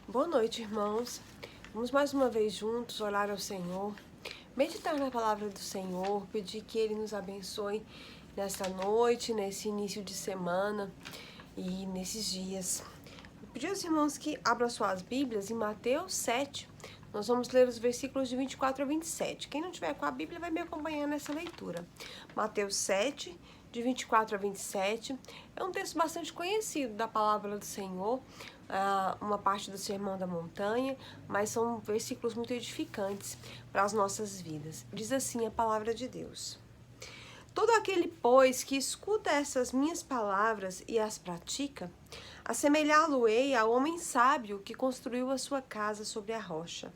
Boa noite, irmãos. Vamos mais uma vez juntos orar ao Senhor, meditar na palavra do Senhor, pedir que Ele nos abençoe nesta noite, nesse início de semana e nesses dias. Eu pedi aos irmãos que abram suas Bíblias em Mateus 7. Nós vamos ler os versículos de 24 a 27. Quem não tiver com a Bíblia vai me acompanhar nessa leitura. Mateus 7, de 24 a 27. É um texto bastante conhecido da palavra do Senhor, uma parte do Sermão da Montanha, mas são versículos muito edificantes para as nossas vidas. Diz assim a palavra de Deus: Todo aquele, pois, que escuta essas minhas palavras e as pratica, assemelhá-lo-ei ao homem sábio que construiu a sua casa sobre a rocha.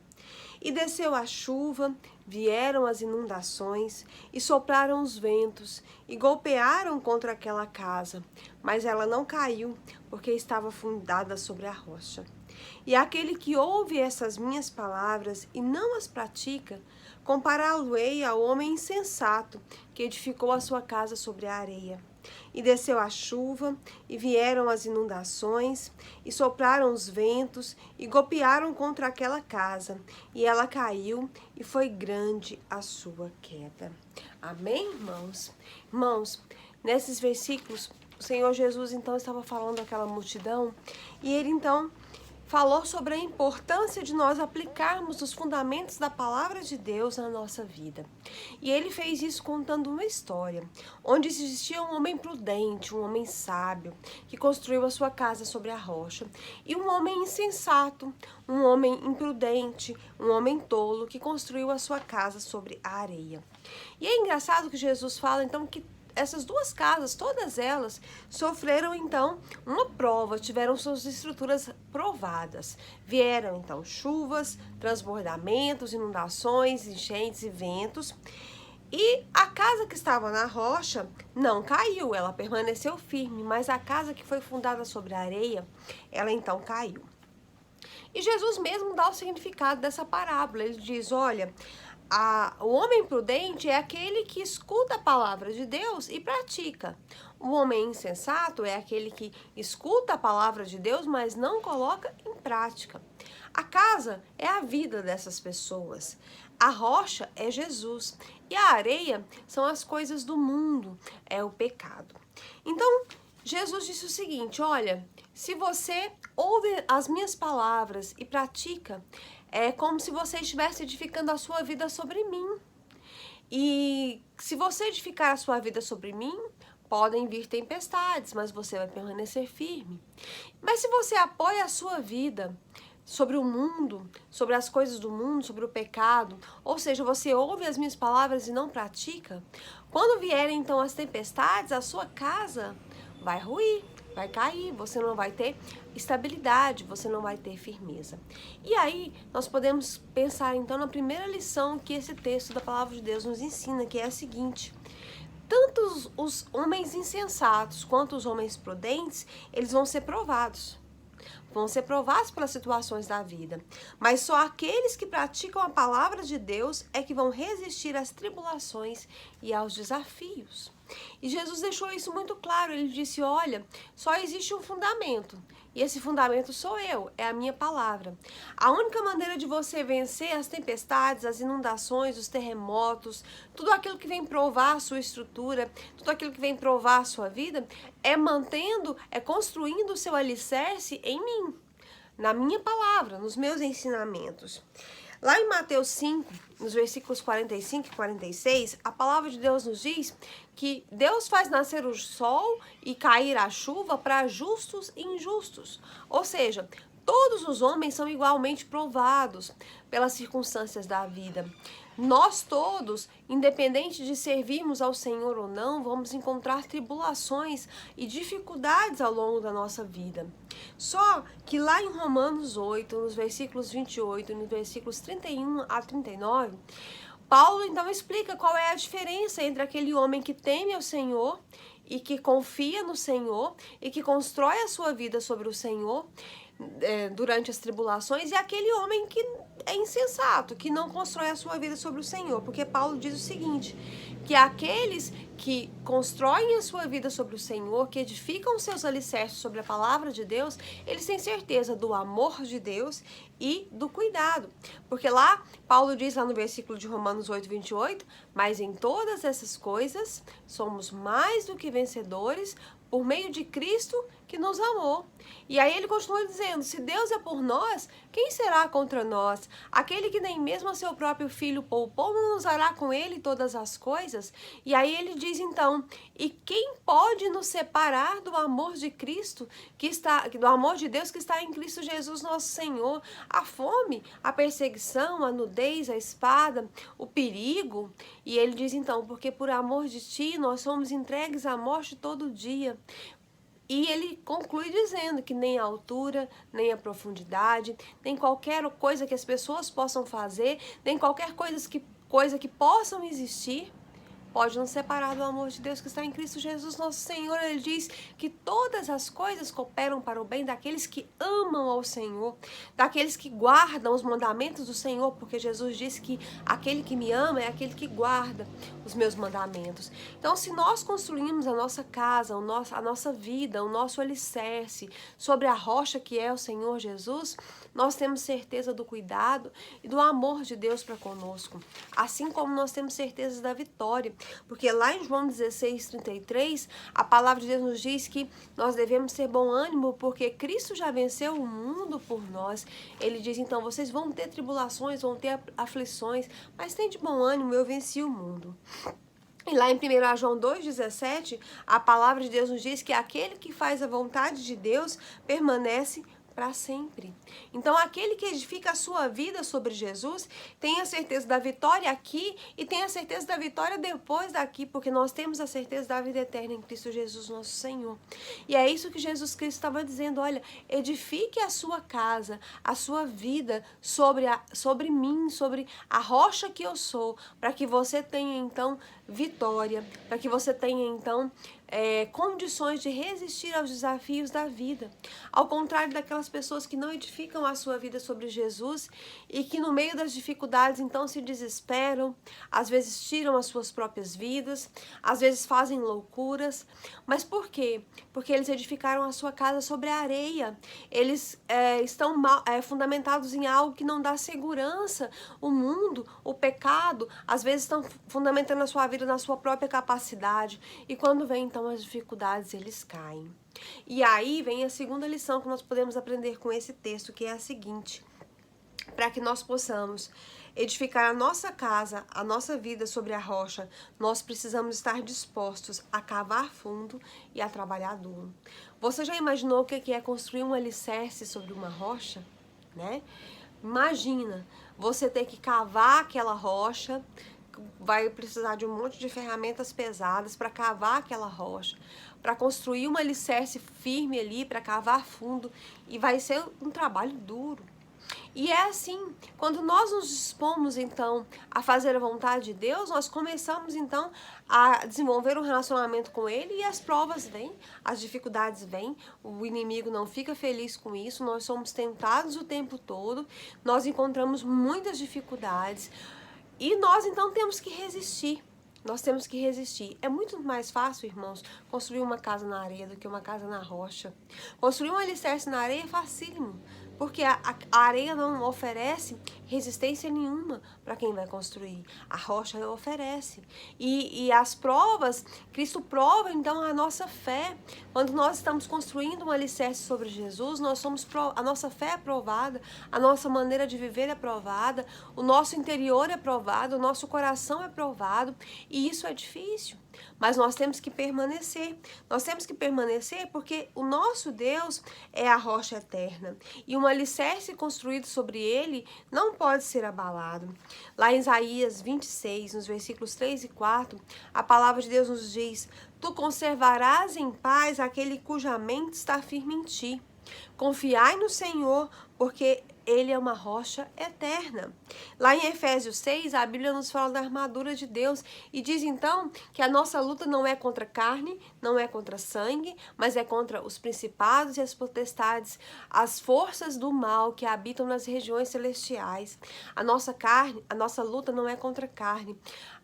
E desceu a chuva, vieram as inundações, e sopraram os ventos, e golpearam contra aquela casa, mas ela não caiu, porque estava fundada sobre a rocha. E aquele que ouve essas minhas palavras e não as pratica, compará-lo-ei ao homem insensato, que edificou a sua casa sobre a areia. E desceu a chuva, e vieram as inundações, e sopraram os ventos, e golpearam contra aquela casa, e ela caiu, e foi grande a sua queda. Amém, irmãos? Irmãos, nesses versículos, o Senhor Jesus então estava falando àquela multidão, e ele então falou sobre a importância de nós aplicarmos os fundamentos da palavra de Deus na nossa vida. E ele fez isso contando uma história, onde existia um homem prudente, um homem sábio, que construiu a sua casa sobre a rocha, e um homem insensato, um homem imprudente, um homem tolo, que construiu a sua casa sobre a areia. E é engraçado que Jesus fala então que essas duas casas, todas elas, sofreram então uma prova, tiveram suas estruturas provadas. Vieram então chuvas, transbordamentos, inundações, enchentes e ventos. E a casa que estava na rocha não caiu, ela permaneceu firme, mas a casa que foi fundada sobre a areia, ela então caiu. E Jesus mesmo dá o significado dessa parábola. Ele diz, olha, o homem prudente é aquele que escuta a palavra de Deus e pratica. O homem insensato é aquele que escuta a palavra de Deus, mas não coloca em prática. A casa é a vida dessas pessoas. A rocha é Jesus. E a areia são as coisas do mundo, é o pecado. Então, Jesus disse o seguinte, olha, se você ouve as minhas palavras e pratica, é como se você estivesse edificando a sua vida sobre mim. E se você edificar a sua vida sobre mim, podem vir tempestades, mas você vai permanecer firme. Mas se você apoia a sua vida sobre o mundo, sobre as coisas do mundo, sobre o pecado, ou seja, você ouve as minhas palavras e não pratica, quando vierem então as tempestades, a sua casa vai ruir, vai cair, você não vai ter estabilidade, você não vai ter firmeza. E aí, nós podemos pensar então na primeira lição que esse texto da palavra de Deus nos ensina, que é a seguinte: tanto os homens insensatos quanto os homens prudentes, eles vão ser provados. Vão ser provados pelas situações da vida. Mas só aqueles que praticam a palavra de Deus é que vão resistir às tribulações e aos desafios. E Jesus deixou isso muito claro. Ele disse, olha, só existe um fundamento. E esse fundamento sou eu, é a minha palavra. A única maneira de você vencer as tempestades, as inundações, os terremotos, tudo aquilo que vem provar a sua estrutura, tudo aquilo que vem provar a sua vida, é mantendo, é construindo o seu alicerce em mim, na minha palavra, nos meus ensinamentos. Lá em Mateus 5, nos versículos 45 e 46, a palavra de Deus nos diz que Deus faz nascer o sol e cair a chuva para justos e injustos. Ou seja, todos os homens são igualmente provados pelas circunstâncias da vida. Nós todos, independente de servirmos ao Senhor ou não, vamos encontrar tribulações e dificuldades ao longo da nossa vida. Só que lá em Romanos 8, nos versículos 28 e nos versículos 31 a 39, Paulo então explica qual é a diferença entre aquele homem que teme ao Senhor e que confia no Senhor e que constrói a sua vida sobre o Senhor, durante as tribulações, e aquele homem que é insensato, que não constrói a sua vida sobre o Senhor. Porque Paulo diz o seguinte, que aqueles que constroem a sua vida sobre o Senhor, que edificam seus alicerces sobre a palavra de Deus, eles têm certeza do amor de Deus e do cuidado. Porque lá, Paulo diz lá no versículo de Romanos 8:28, mas em todas essas coisas somos mais do que vencedores por meio de Cristo que nos amou. E aí ele continua dizendo, se Deus é por nós, quem será contra nós? Aquele que nem mesmo a seu próprio filho poupou, não nos dará com ele todas as coisas? E aí ele diz então, e quem pode nos separar do amor de Cristo, do amor de Deus que está em Cristo Jesus nosso Senhor? A fome, a perseguição, a nudez, a espada, o perigo. E ele diz então, porque por amor de ti nós somos entregues à morte todo dia. E ele conclui dizendo que nem a altura, nem a profundidade, nem qualquer coisa que as pessoas possam fazer, nem qualquer coisa que possam existir, pode nos separar do amor de Deus que está em Cristo Jesus nosso Senhor. Ele diz que todas as coisas cooperam para o bem daqueles que amam ao Senhor, daqueles que guardam os mandamentos do Senhor, porque Jesus disse que aquele que me ama é aquele que guarda os meus mandamentos. Então, se nós construímos a nossa casa, a nossa vida, o nosso alicerce sobre a rocha que é o Senhor Jesus, nós temos certeza do cuidado e do amor de Deus para conosco, assim como nós temos certeza da vitória. Porque lá em João 16:33, a palavra de Deus nos diz que nós devemos ter bom ânimo, porque Cristo já venceu o mundo por nós. Ele diz, então, vocês vão ter tribulações, vão ter aflições, mas tem de bom ânimo, eu venci o mundo. E lá em 1 João 2,17, a palavra de Deus nos diz que aquele que faz a vontade de Deus permanece para sempre. Então, aquele que edifica a sua vida sobre Jesus tem a certeza da vitória aqui e tem a certeza da vitória depois daqui, porque nós temos a certeza da vida eterna em Cristo Jesus, nosso Senhor. E é isso que Jesus Cristo estava dizendo, olha, edifique a sua casa, a sua vida sobre mim, sobre a rocha que eu sou, para que você tenha, então, vitória, para que você tenha, então, condições de resistir aos desafios da vida. Ao contrário daquelas pessoas que não edificam a sua vida sobre Jesus e que no meio das dificuldades então se desesperam, às vezes tiram as suas próprias vidas, às vezes fazem loucuras. Mas por quê? Porque eles edificaram a sua casa sobre a areia. Eles estão fundamentados em algo que não dá segurança. O mundo, o pecado, às vezes estão fundamentando a sua vida na sua própria capacidade. E quando vem então as dificuldades, eles caem. E aí vem a segunda lição que nós podemos aprender com esse texto, que é a seguinte: para que nós possamos edificar a nossa casa, a nossa vida sobre a rocha, nós precisamos estar dispostos a cavar fundo e a trabalhar duro. Você já imaginou o que é construir um alicerce sobre uma rocha, né? Imagina você ter que cavar aquela rocha, vai precisar de um monte de ferramentas pesadas para cavar aquela rocha, para construir um alicerce firme ali, para cavar fundo, e vai ser um trabalho duro. E é assim, quando nós nos dispomos então a fazer a vontade de Deus, nós começamos então a desenvolver um relacionamento com Ele e as provas vêm, as dificuldades vêm, o inimigo não fica feliz com isso, nós somos tentados o tempo todo, nós encontramos muitas dificuldades e nós então temos que resistir. Nós temos que resistir. É muito mais fácil, irmãos, construir uma casa na areia do que uma casa na rocha. Construir um alicerce na areia é facílimo, porque a areia não oferece resistência nenhuma para quem vai construir. A rocha oferece. E as provas, Cristo prova então a nossa fé. Quando nós estamos construindo um alicerce sobre Jesus, a nossa fé é provada, a nossa maneira de viver é provada, o nosso interior é provado, o nosso coração é provado, e isso é difícil. Mas nós temos que permanecer. Nós temos que permanecer porque o nosso Deus é a rocha eterna. E um alicerce construído sobre ele não pode ser abalado. Lá em Isaías 26, nos versículos 3 e 4, a palavra de Deus nos diz: Tu conservarás em paz aquele cuja mente está firme em ti, Confiai no Senhor, porque Ele é uma rocha eterna. Lá em Efésios 6, a Bíblia nos fala da armadura de Deus e diz então que a nossa luta não é contra carne, não é contra sangue, mas é contra os principados e as potestades, as forças do mal que habitam nas regiões celestiais. A nossa luta não é contra carne.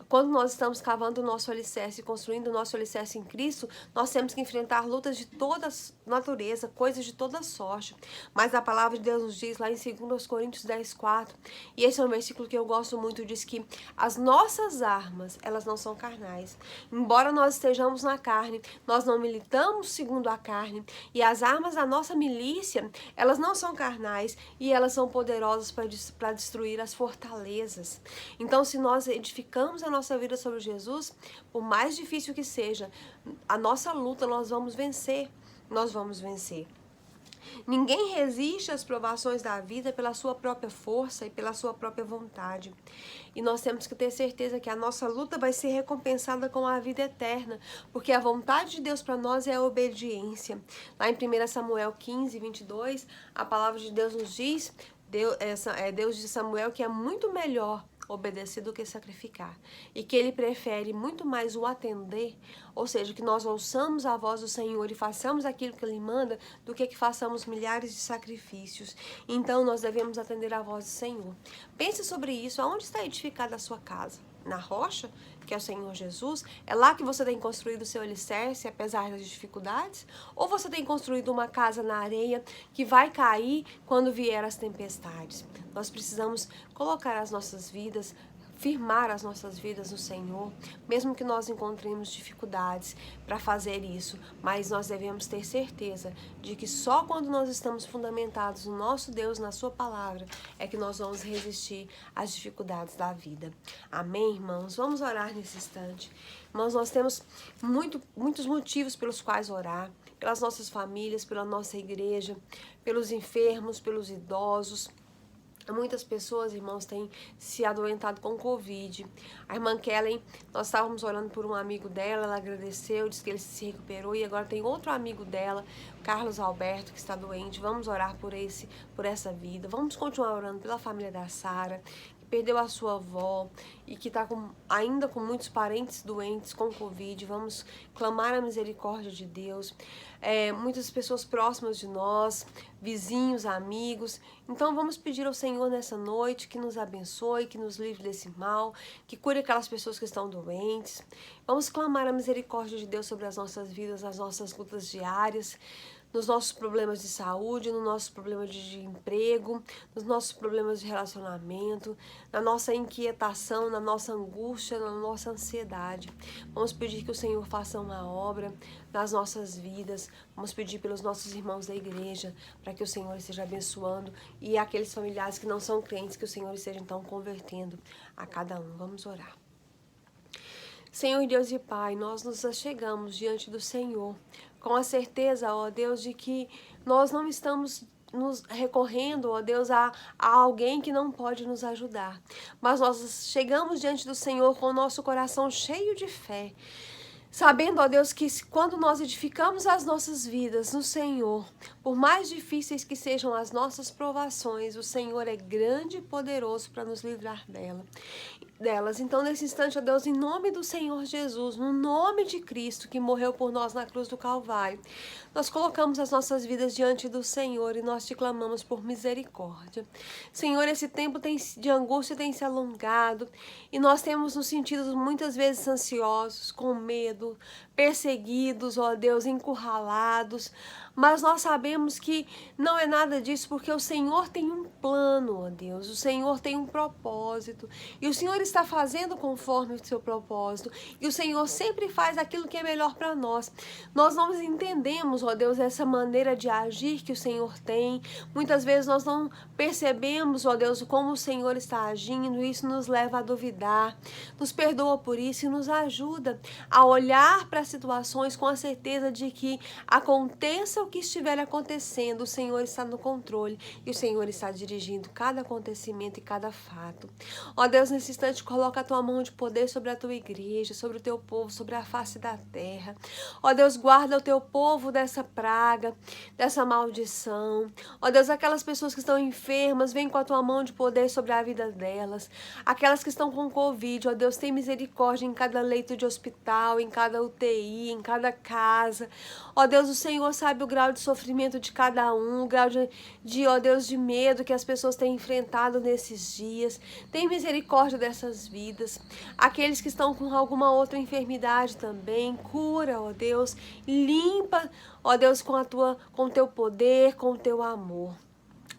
Quando nós estamos cavando o nosso alicerce, construindo o nosso alicerce em Cristo, nós temos que enfrentar lutas de toda natureza, coisas de toda sorte. Mas a palavra de Deus nos diz lá em 2 Coríntios 10:4, e esse é um versículo que eu gosto muito, diz que as nossas armas, elas não são carnais. Embora nós estejamos na carne, nós não militamos segundo a carne, e as armas da nossa milícia, elas não são carnais, e elas são poderosas para destruir as fortalezas. Então, se nós edificamos a nossa vida sobre Jesus, por mais difícil que seja, a nossa luta nós vamos vencer. Nós vamos vencer. Ninguém resiste às provações da vida pela sua própria força e pela sua própria vontade. E nós temos que ter certeza que a nossa luta vai ser recompensada com a vida eterna, porque a vontade de Deus para nós é a obediência. Lá em 1 Samuel 15:22, a palavra de Deus nos diz, Deus de Samuel, que é muito melhor obedecer do que sacrificar, e que ele prefere muito mais o atender, ou seja, que nós ouçamos a voz do Senhor e façamos aquilo que ele manda, do que façamos milhares de sacrifícios. Então nós devemos atender a voz do Senhor. Pense sobre isso. Aonde está edificada a sua casa? Na rocha, que é o Senhor Jesus? É lá que você tem construído o seu alicerce, apesar das dificuldades? Ou você tem construído uma casa na areia que vai cair quando vier as tempestades? Nós precisamos colocar as nossas vidas, firmar as nossas vidas no Senhor, mesmo que nós encontremos dificuldades para fazer isso, mas nós devemos ter certeza de que só quando nós estamos fundamentados no nosso Deus, na sua palavra, é que nós vamos resistir às dificuldades da vida. Amém, irmãos? Vamos orar nesse instante. Irmãos, nós temos muitos motivos pelos quais orar, pelas nossas famílias, pela nossa igreja, pelos enfermos, pelos idosos. Muitas pessoas, irmãos, têm se adoentado com Covid. A irmã Kellen, nós estávamos orando por um amigo dela, ela agradeceu, disse que ele se recuperou, e agora tem outro amigo dela, Carlos Alberto, que está doente. Vamos orar por essa vida. Vamos continuar orando pela família da Sara, que perdeu a sua avó e que está ainda com muitos parentes doentes com Covid. Vamos clamar a misericórdia de Deus. Muitas pessoas próximas de nós, vizinhos, amigos. Então vamos pedir ao Senhor nessa noite que nos abençoe, que nos livre desse mal, que cure aquelas pessoas que estão doentes. Vamos clamar a misericórdia de Deus sobre as nossas vidas, as nossas lutas diárias, nos nossos problemas de saúde, no nosso problema de emprego, nos nossos problemas de relacionamento, na nossa inquietação, na nossa angústia, na nossa ansiedade. Vamos pedir que o Senhor faça uma obra nas nossas vidas. Vamos pedir pelos nossos irmãos da igreja, para que o Senhor esteja abençoando, e aqueles familiares que não são crentes, que o Senhor esteja então convertendo a cada um. Vamos orar. Senhor Deus e Pai, nós nos achegamos diante do Senhor com a certeza, ó Deus, de que nós não estamos nos recorrendo, ó Deus, a alguém que não pode nos ajudar, mas nós chegamos diante do Senhor com o nosso coração cheio de fé, sabendo, ó Deus, que quando nós edificamos as nossas vidas no Senhor, por mais difíceis que sejam as nossas provações, o Senhor é grande e poderoso para nos livrar delas. Então, nesse instante, ó Deus, em nome do Senhor Jesus, no nome de Cristo, que morreu por nós na cruz do Calvário, nós colocamos as nossas vidas diante do Senhor e nós te clamamos por misericórdia. Senhor, esse tempo de angústia tem se alongado e nós temos nos sentido muitas vezes ansiosos, com medo, perseguidos, ó Deus, encurralados, mas nós sabemos que não é nada disso, porque o Senhor tem um plano, ó Deus, o Senhor tem um propósito, e o Senhor está fazendo conforme o seu propósito, e o Senhor sempre faz aquilo que é melhor para nós. Nós não entendemos, ó Deus, essa maneira de agir que o Senhor tem, muitas vezes nós não percebemos, ó Deus, como o Senhor está agindo, e isso nos leva a duvidar. Nos perdoa por isso e nos ajuda a olhar para situações com a certeza de que aconteça o o que estiver acontecendo, o Senhor está no controle e o Senhor está dirigindo cada acontecimento e cada fato. Ó Deus, nesse instante, coloca a tua mão de poder sobre a tua igreja, sobre o teu povo, sobre a face da terra. Ó Deus, guarda o teu povo dessa praga, dessa maldição. Ó Deus, aquelas pessoas que estão enfermas, vem com a tua mão de poder sobre a vida delas. Aquelas que estão com Covid, ó Deus, tem misericórdia em cada leito de hospital, em cada UTI, em cada casa. Ó Deus, o Senhor sabe o grau de sofrimento de cada um, o grau ó Deus, de medo que as pessoas têm enfrentado nesses dias. Tem misericórdia dessas vidas. Aqueles que estão com alguma outra enfermidade também, cura, ó Deus, limpa, ó Deus, com o teu poder, com o teu amor.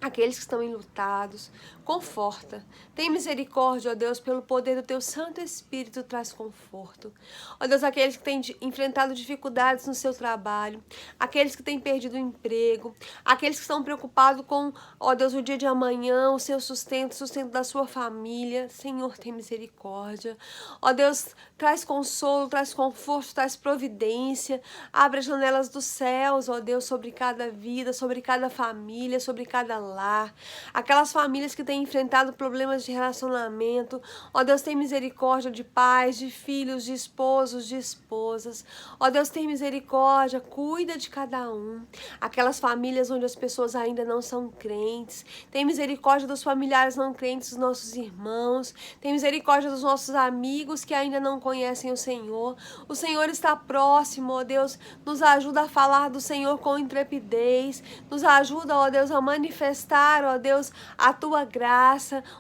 Aqueles que estão enlutados, conforta. Tem misericórdia, ó Deus, pelo poder do teu Santo Espírito, traz conforto. Ó Deus, aqueles que têm enfrentado dificuldades no seu trabalho, aqueles que têm perdido o emprego, aqueles que estão preocupados com, ó Deus, o dia de amanhã, o seu sustento, o sustento da sua família. Senhor, tem misericórdia. Ó Deus, traz consolo, traz conforto, traz providência. Abre as janelas dos céus, ó Deus, sobre cada vida, sobre cada família, sobre cada lar. Aquelas famílias que têm enfrentado problemas de relacionamento, ó Deus, tem misericórdia de pais, de filhos, de esposos, de esposas. Ó Deus, tem misericórdia, cuida de cada um. Aquelas famílias onde as pessoas ainda não são crentes, tem misericórdia dos familiares não crentes, dos nossos irmãos, tem misericórdia dos nossos amigos que ainda não conhecem o Senhor. O Senhor está próximo, ó Deus, nos ajuda a falar do Senhor com intrepidez, nos ajuda, ó Deus, a manifestar, ó Deus, a tua graça,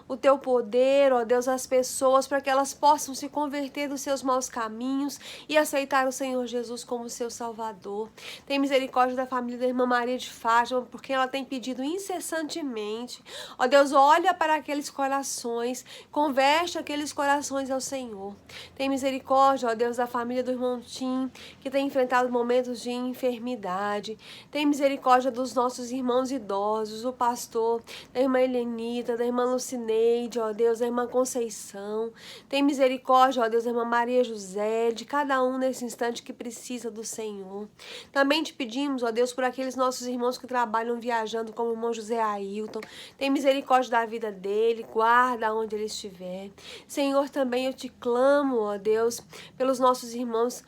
o teu poder, ó Deus, às pessoas, para que elas possam se converter dos seus maus caminhos e aceitar o Senhor Jesus como seu Salvador. Tem misericórdia da família da irmã Maria de Fátima, porque ela tem pedido incessantemente. Ó Deus, olha para aqueles corações, converte aqueles corações ao Senhor. Tem misericórdia, ó Deus, da família do irmão Tim, que tem enfrentado momentos de enfermidade. Tem misericórdia dos nossos irmãos idosos, o pastor, da irmã Helenita, da irmã Lucineide, ó Deus, da irmã Conceição. Tem misericórdia, ó Deus, da irmã Maria José, de cada um nesse instante que precisa do Senhor. Também te pedimos, ó Deus, por aqueles nossos irmãos que trabalham viajando, como o irmão José Ailton. Tem misericórdia da vida dele, guarda onde ele estiver. Senhor, também eu te clamo, ó Deus, pelos nossos irmãos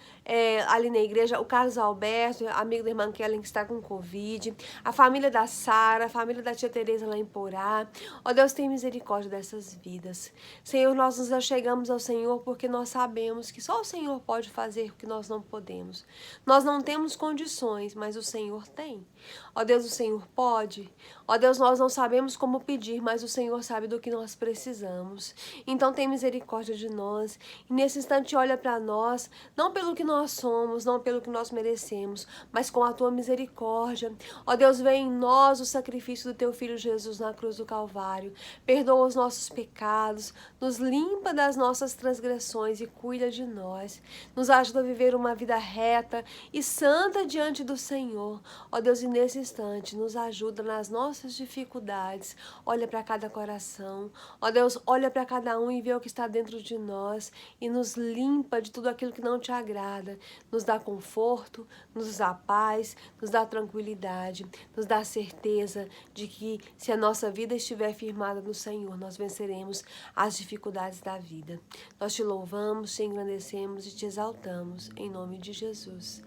ali na igreja, o Carlos Alberto, amigo da irmã Kellen que está com Covid, a família da Sara, a família da tia Tereza lá em Porá. Ó Deus, tem misericórdia dessas vidas. Senhor, nós nos achegamos ao Senhor porque nós sabemos que só o Senhor pode fazer o que nós não podemos. Nós não temos condições, mas o Senhor tem. Ó Deus, o Senhor pode. Ó Deus, nós não sabemos como pedir, mas o Senhor sabe do que nós precisamos. Então tem misericórdia de nós. E nesse instante olha para nós, não pelo que nós somos, não pelo que nós merecemos, mas com a tua misericórdia. Ó Deus, vem em nós o sacrifício do teu Filho Jesus na cruz do Calvário. Perdoa os nossos pecados, nos limpa das nossas transgressões e cuida de nós. Nos ajuda a viver uma vida reta e santa diante do Senhor. Ó Deus, e nesse instante nos ajuda nas nossas dificuldades. Olha para cada coração. Ó Deus, olha para cada um e vê o que está dentro de nós e nos limpa de tudo aquilo que não te agrada. Nos dá conforto, nos dá paz, nos dá tranquilidade, nos dá certeza de que se a nossa vida estiver firmada no Senhor, nós venceremos as dificuldades da vida. Nós te louvamos, te engrandecemos e te exaltamos em nome de Jesus.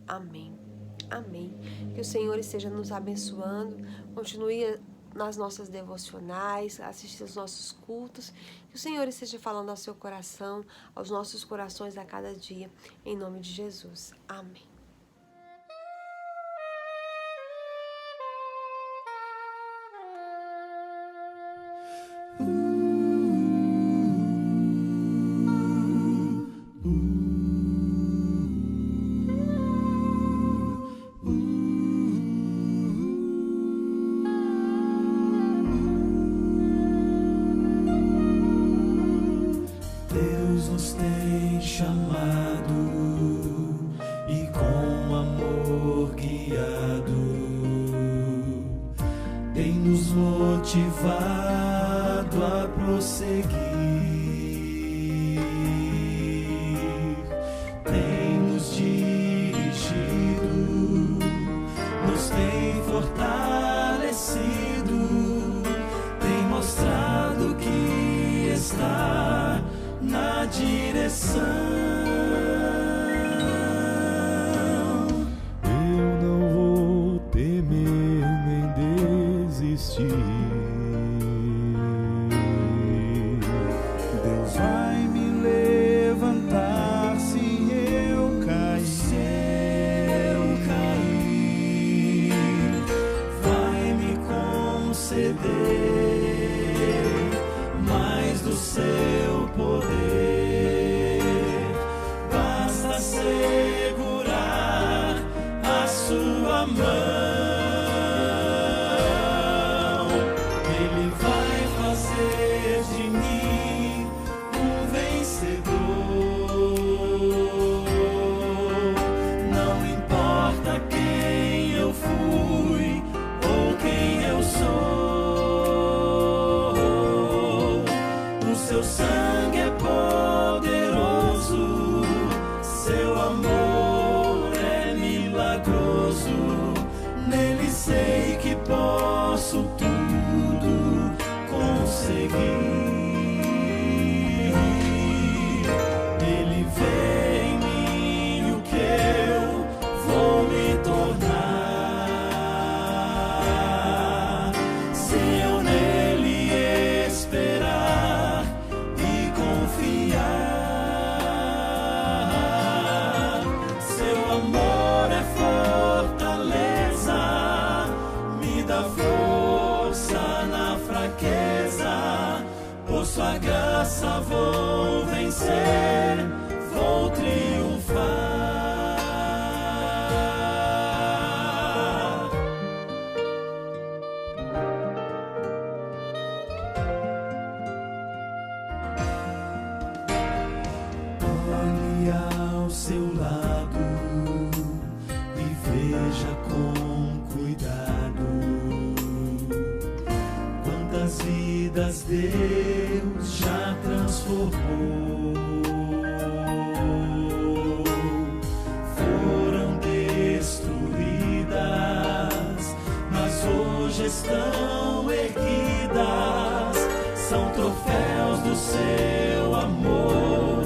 Amém. Amém. Que o Senhor esteja nos abençoando, continue nas nossas devocionais, assistir aos nossos cultos, que o Senhor esteja falando ao seu coração, aos nossos corações a cada dia, em nome de Jesus. Amém. Nos tem chamado e com amor guiado, tem nos motivado a prosseguir, tem nos dirigido, nos Eu não vou temer nem desistir. Deus vai me levantar se eu cair. Vai me conceder mais do seu poder. Basta segurar a sua mão. Ele vai fazer de mim um vencedor. Não importa quem eu fui ou quem eu sou, o seu sangue é poderoso, seu amor é milagroso. Nele sei que posso tudo conseguir. Ele vê em mim o que eu vou me tornar, se eu nele esperar e confiar. Seu amor é fortaleza, me dá força na fraqueza. Por sua graça vou vencer, vou triunfar. Olhe ao seu lado e veja com cuidado quantas vidas Deus já transformou. Foram destruídas, mas hoje estão erguidas. São troféus do seu amor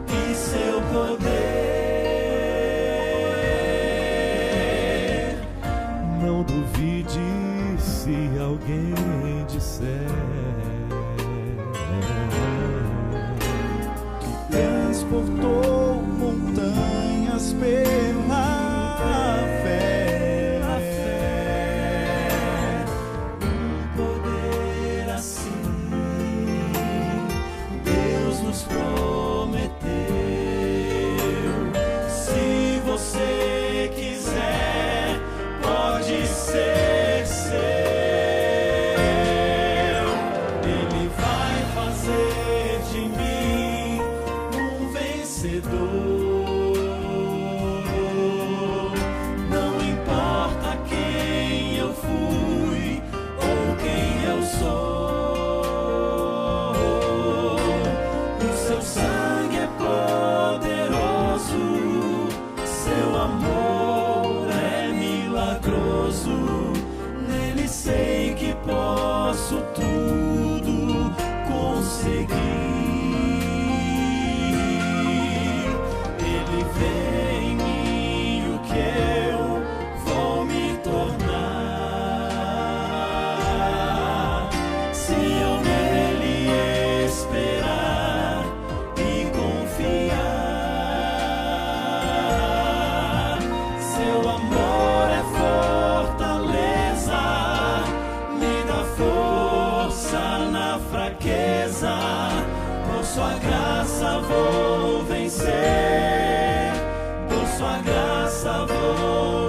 e seu poder. Não duvide se alguém disser que transportou montanhas pela fé. Um poder assim Deus nos prometeu. Se você quiser, pode ser seu. Ele vai fazer de mim um vencedor. Não importa quem eu fui ou quem eu sou, o seu sangue é poderoso, seu amor é milagroso. Nele sei que posso tudo conseguir. Ele vê em mim o que eu vou me tornar, se eu nele esperar e confiar. Seu amor é fortaleza, me dá força na fraqueza. Por sua graça vou vencer, por sua graça vou